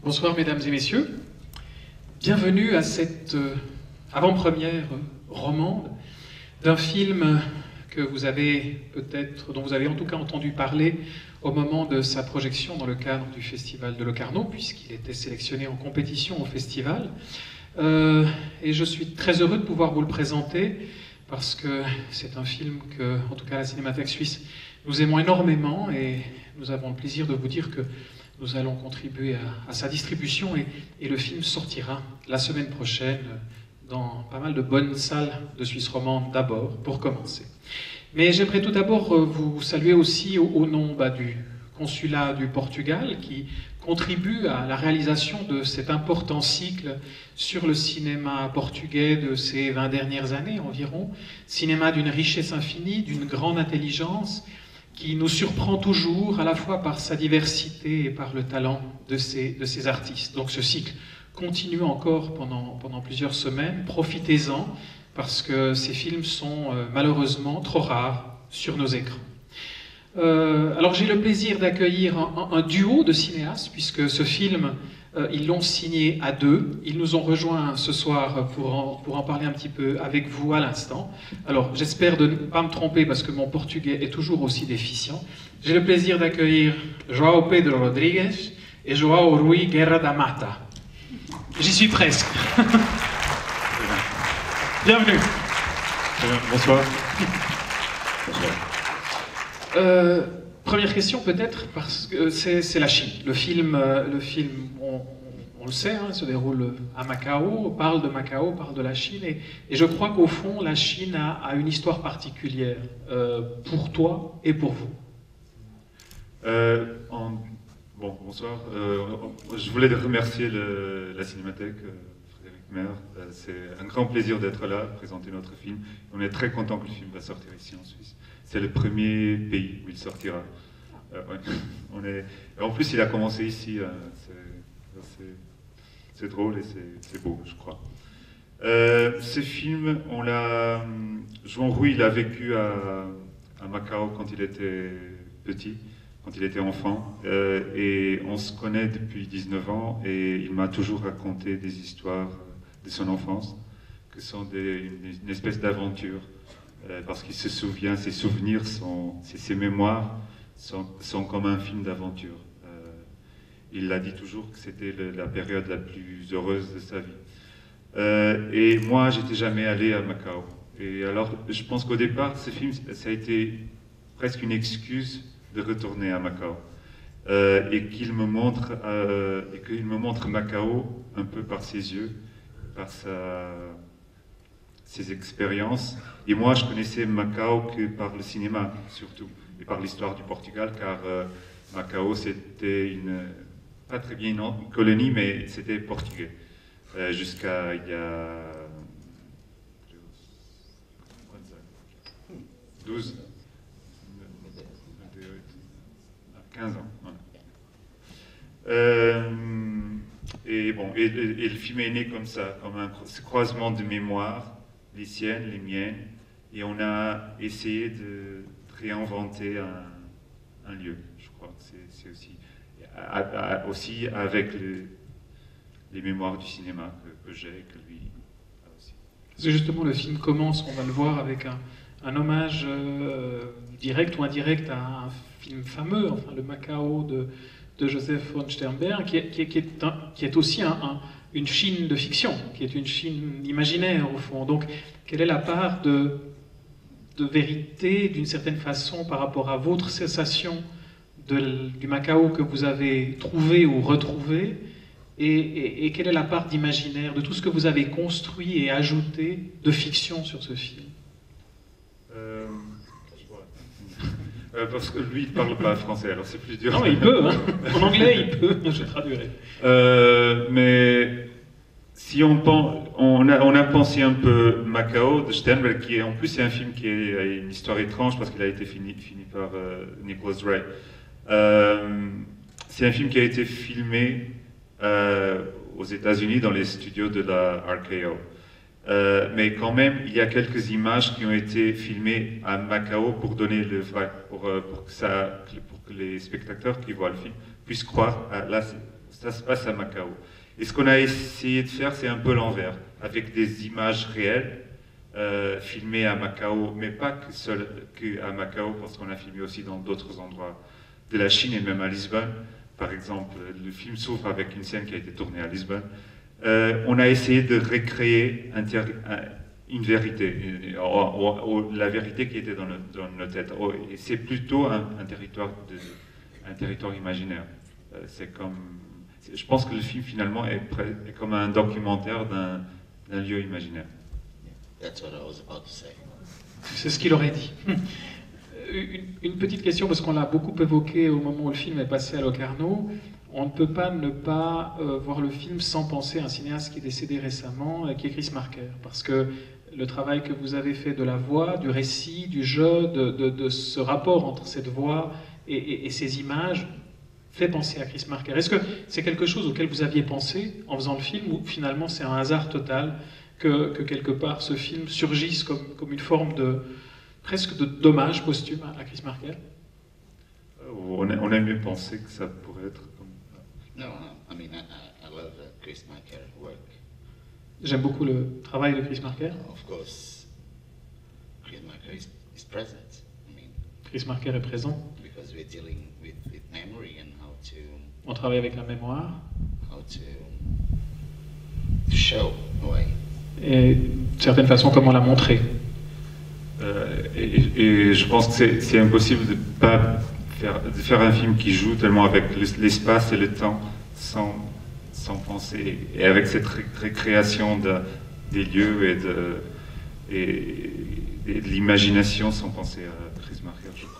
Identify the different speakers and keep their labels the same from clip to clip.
Speaker 1: Bonsoir mesdames et messieurs, bienvenue à cette avant-première romande d'un film que vous avez peut-être, dont vous avez en tout cas entendu parler au moment de sa projection dans le cadre du Festival de Locarno, puisqu'il était sélectionné en compétition au festival. Et je suis très heureux de pouvoir vous le présenter, parce que c'est un film que, en tout cas à la Cinémathèque suisse, nous aimons énormément, et nous avons le plaisir de vous dire que nous allons contribuer à sa distribution, et le film sortira la semaine prochaine dans pas mal de bonnes salles de Suisse romande d'abord, pour commencer. Mais j'aimerais tout d'abord vous saluer aussi au nom du consulat du Portugal, qui contribue à la réalisation de cet important cycle sur le cinéma portugais de ces 20 dernières années environ. Cinéma d'une richesse infinie, d'une grande intelligence, qui nous surprend toujours à la fois par sa diversité et par le talent de ses artistes. Donc ce cycle continue encore pendant plusieurs semaines. Profitez-en, parce que ces films sont malheureusement trop rares sur nos écrans. Alors j'ai le plaisir d'accueillir un duo de cinéastes, puisque ce film, ils l'ont signé à deux. Ils nous ont rejoints ce soir pour en parler un petit peu avec vous à l'instant. Alors j'espère de ne pas me tromper, parce que mon portugais est toujours aussi déficient. J'ai le plaisir d'accueillir João Pedro Rodrigues et João Rui Guerra da Mata. J'y suis presque. Bienvenue.
Speaker 2: Bonsoir.
Speaker 1: Première question peut-être, parce que c'est la Chine. Le film on le sait, se déroule à Macao, parle de Macao, parle de la Chine, et je crois qu'au fond, la Chine a une histoire particulière pour toi et pour vous.
Speaker 2: Bonsoir. Je voulais remercier la Cinémathèque, Frédéric Mer. C'est un grand plaisir d'être là, présenter notre film. On est très content que le film va sortir ici en Suisse. C'est le premier pays où il sortira. Ouais. En plus, il a commencé ici. C'est drôle et c'est beau, je crois. Ce film, João Rui, il a vécu à Macao quand il était petit, quand il était enfant, et on se connaît depuis 19 ans, et il m'a toujours raconté des histoires de son enfance, que sont une espèce d'aventure, parce qu'il se souvient, ses souvenirs, ses mémoires sont comme un film d'aventure. Il a dit toujours que c'était la période la plus heureuse de sa vie. Et moi, j'étais jamais allé à Macao. Et alors, je pense qu'au départ, ce film, ça a été presque une excuse de retourner à Macao. Et qu'il me montre Macao un peu par ses yeux, par ses expériences. Et moi, je connaissais Macao que par le cinéma, surtout, et par l'histoire du Portugal, car Macao, c'était pas très bien une colonie, mais c'était portugais. Jusqu'à il y a 12, 15 ans. Voilà. Et le film est né comme ça, comme ce croisement de mémoires, les siennes, les miennes, et on a essayé de réinventer un lieu, je crois. C'est aussi avec les mémoires du cinéma que j'ai, que lui a aussi.
Speaker 1: C'est justement, le film commence, on va le voir, avec un hommage direct ou indirect à un film fameux, enfin le Macao de Joseph von Sternberg, qui est aussi une Chine de fiction, qui est une Chine imaginaire au fond. Donc, quelle est la part de vérité, d'une certaine façon, par rapport à votre sensation du Macao que vous avez trouvé ou retrouvé, et quelle est la part d'imaginaire, de tout ce que vous avez construit et ajouté de fiction sur ce film?
Speaker 2: Parce que lui, il ne parle pas français, alors c'est plus dur.
Speaker 1: Non, il peut, hein. En anglais, il peut, je traduirai.
Speaker 2: Mais si on a pensé un peu Macao de Sternberg, qui est en plus c'est un film qui a une histoire étrange parce qu'il a été fini par Nicholas Ray. C'est un film qui a été filmé aux États-Unis dans les studios de la RKO. Mais quand même, il y a quelques images qui ont été filmées à Macao pour donner le vrai, pour que les spectateurs qui voient le film puissent croire. Là, ça se passe à Macao. Et ce qu'on a essayé de faire, c'est un peu l'envers, avec des images réelles, filmées à Macao, mais pas qu'à Macao, parce qu'on a filmé aussi dans d'autres endroits de la Chine et même à Lisbonne. Par exemple, le film s'ouvre avec une scène qui a été tournée à Lisbonne. On a essayé de recréer une vérité, la vérité qui était dans nos têtes. Et c'est plutôt un territoire imaginaire. Je pense que le film finalement est comme un documentaire d'un lieu imaginaire.
Speaker 3: That's what I was about to say.
Speaker 1: C'est ce qu'il aurait dit. Une petite question, parce qu'on l'a beaucoup évoqué au moment où le film est passé à Locarno. On ne peut pas ne pas voir le film sans penser à un cinéaste qui est décédé récemment, qui est Chris Marker. Parce que le travail que vous avez fait de la voix, du récit, du jeu, de ce rapport entre cette voix et ces images, fait penser à Chris Marker. Est-ce que c'est quelque chose auquel vous aviez pensé en faisant le film, ou finalement c'est un hasard total que quelque part ce film surgisse comme une forme presque d'hommage posthume à Chris Marker?
Speaker 2: On aimait penser que ça pourrait être comme ça.
Speaker 3: No, I mean, I love Chris Marker work.
Speaker 1: J'aime beaucoup le travail de Chris Marker.
Speaker 3: Of course, Chris Marker is present. I mean,
Speaker 1: Chris Marker est présent.
Speaker 3: because we're dealing with memory and
Speaker 1: On travaille avec la mémoire.
Speaker 3: how to show way.
Speaker 1: Et d'une certaine façon, comment la montrer.
Speaker 2: Et je pense que c'est impossible de pas faire un film qui joue tellement avec l'espace et le temps sans penser, et avec cette récréation des lieux et de l'imagination sans penser à Chris Marker, je crois.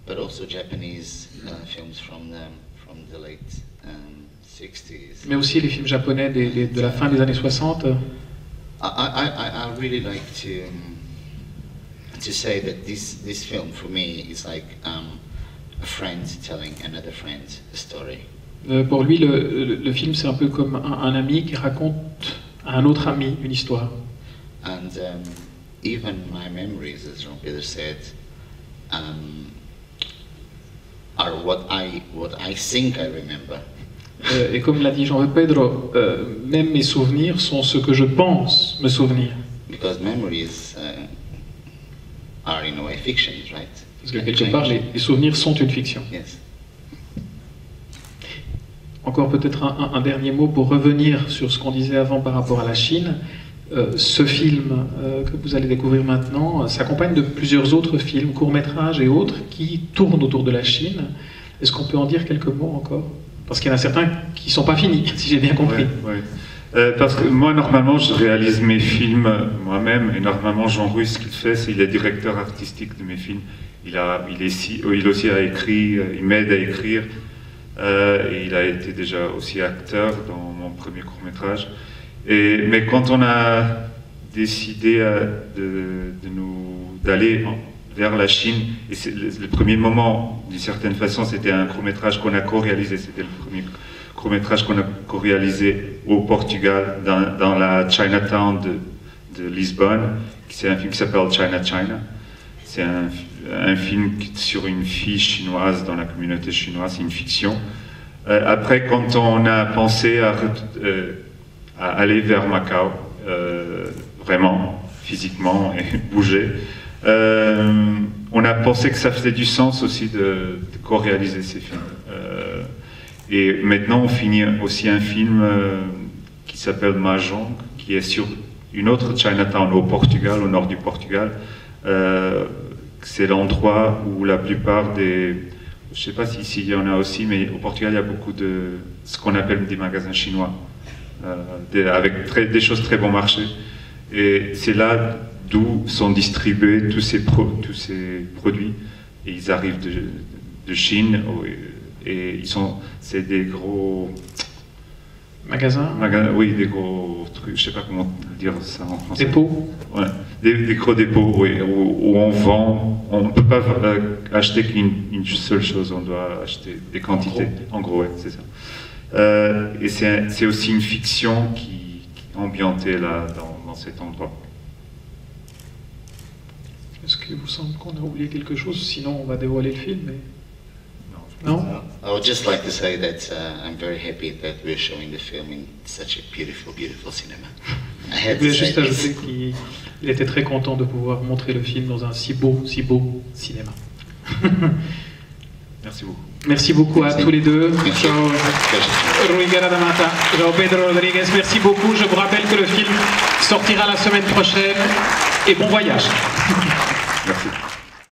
Speaker 3: But also Japanese films from the late 60s.
Speaker 1: Mais aussi les films japonais de la fin des années 60.
Speaker 3: I really like to say that this film for me is like a friend telling another friend a story.
Speaker 1: Pour lui, le film, c'est un peu comme un ami qui raconte à un autre ami une histoire.
Speaker 3: And even my memories, as Jean-Peter said, are what I think I remember.
Speaker 1: Et comme l'a dit Jean-Pedro, même mes souvenirs sont ce que je pense me souvenir.
Speaker 3: Because memories are in a way fictions, right?
Speaker 1: Parce que quelque part, les souvenirs sont une fiction.
Speaker 3: Yes.
Speaker 1: Encore peut-être un dernier mot pour revenir sur ce qu'on disait avant par rapport à la Chine. Ce film que vous allez découvrir maintenant s'accompagne de plusieurs autres films, courts-métrages et autres, qui tournent autour de la Chine. Est-ce qu'on peut en dire quelques mots encore? Parce qu'il y en a certains qui ne sont pas finis, si j'ai bien compris.
Speaker 2: Ouais. Parce que moi, normalement, je réalise mes films moi-même, et normalement, Jean-Rouy, ce qu'il fait, c'est qu'il est directeur artistique de mes films. Il aussi a écrit, il m'aide à écrire, et il a été déjà aussi acteur dans mon premier court-métrage. Mais quand on a décidé d'aller vers la Chine, et le premier moment, d'une certaine façon, c'était un court-métrage qu'on a co-réalisé, c'était le premier court-métrage qu'on a co-réalisé au Portugal, dans la Chinatown de Lisbonne. C'est un film qui s'appelle China China. C'est un film sur une fille chinoise dans la communauté chinoise, c'est une fiction. Après, quand on a pensé à aller vers Macao, vraiment, physiquement, et bouger, on a pensé que ça faisait du sens aussi de co-réaliser ces films. Et maintenant, on finit aussi un film qui s'appelle Mahjong, qui est sur une autre Chinatown au Portugal, au nord du Portugal. C'est l'endroit où la plupart des... Je ne sais pas si ici il y en a aussi, mais au Portugal, il y a beaucoup de ce qu'on appelle des magasins chinois, avec des choses très bon marché. Et c'est là d'où sont distribués tous ces produits. Et ils arrivent de Chine, et c'est des gros...
Speaker 1: Magasins?
Speaker 2: Oui, des gros trucs, je ne sais pas comment dire ça en français.
Speaker 1: Dépôts?
Speaker 2: Ouais, des gros dépôts, oui, où on vend, on ne peut pas acheter qu'une seule chose, on doit acheter des quantités. En gros, ouais, c'est ça. Et c'est aussi une fiction qui est ambientée là, dans cet endroit.
Speaker 1: Est-ce qu'il vous semble qu'on a oublié quelque chose? Sinon, on va dévoiler le film. Mais...
Speaker 2: Non, je
Speaker 1: Non?
Speaker 3: I would just like to say that I'm very happy that we're showing the film in such a beautiful, beautiful cinema. I
Speaker 1: Je
Speaker 3: had to
Speaker 1: voulais
Speaker 3: say
Speaker 1: juste ajouter
Speaker 3: this.
Speaker 1: qu'il était très content de pouvoir montrer le film dans un si beau cinéma.
Speaker 2: Merci beaucoup.
Speaker 1: Merci beaucoup à tous les deux. Ciao Rui Garadamata, ciao Pedro Rodriguez, merci beaucoup. Je vous rappelle que le film sortira la semaine prochaine et bon voyage.
Speaker 2: Merci.